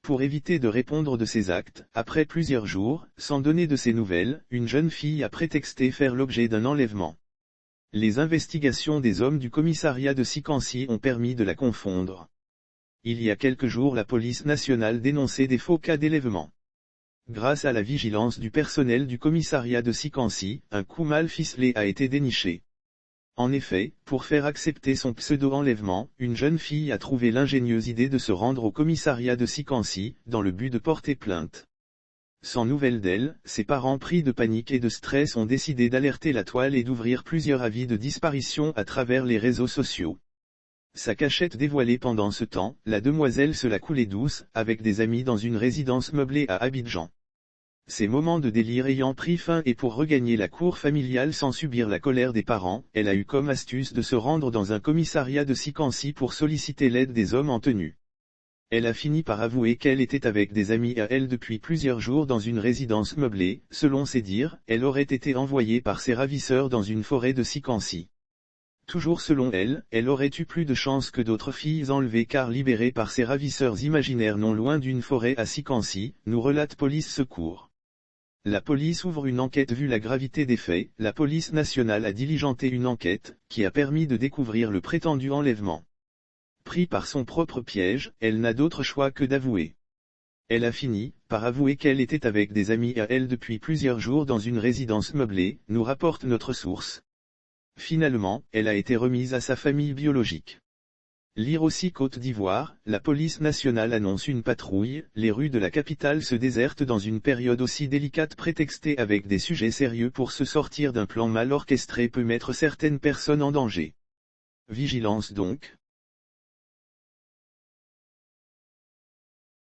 Pour éviter de répondre de ses actes, après plusieurs jours, sans donner de ses nouvelles, une jeune fille a prétexté faire l'objet d'un enlèvement. Les investigations des hommes du commissariat de Sikansi ont permis de la confondre. Il y a quelques jours, la police nationale dénonçait des faux cas d'enlèvement. Grâce à la vigilance du personnel du commissariat de Sikansi, un coup mal ficelé a été déniché. En effet, pour faire accepter son pseudo-enlèvement, une jeune fille a trouvé l'ingénieuse idée de se rendre au commissariat de Sikansi, dans le but de porter plainte. Sans nouvelles d'elle, ses parents pris de panique et de stress ont décidé d'alerter la toile et d'ouvrir plusieurs avis de disparition à travers les réseaux sociaux. Sa cachette dévoilée pendant ce temps, la demoiselle se la coulait douce, avec des amis dans une résidence meublée à Abidjan. Ces moments de délire ayant pris fin et pour regagner la cour familiale sans subir la colère des parents, elle a eu comme astuce de se rendre dans un commissariat de Sikansi pour solliciter l'aide des hommes en tenue. Elle a fini par avouer qu'elle était avec des amis à elle depuis plusieurs jours dans une résidence meublée. Selon ses dires, elle aurait été envoyée par ses ravisseurs dans une forêt de Sikansi. Toujours selon elle, elle aurait eu plus de chance que d'autres filles enlevées car libérées par ses ravisseurs imaginaires non loin d'une forêt à Sikansi, nous relate Police Secours. La police ouvre une enquête. Vu la gravité des faits, la police nationale a diligenté une enquête, qui a permis de découvrir le prétendu enlèvement. Pris par son propre piège, elle n'a d'autre choix que d'avouer. Elle a fini par avouer qu'elle était avec des amis à elle depuis plusieurs jours dans une résidence meublée, nous rapporte notre source. Finalement, elle a été remise à sa famille biologique. Lire aussi Côte d'Ivoire, la police nationale annonce une patrouille, les rues de la capitale se désertent dans une période aussi délicate. Prétexter avec des sujets sérieux pour se sortir d'un plan mal orchestré peut mettre certaines personnes en danger. Vigilance donc.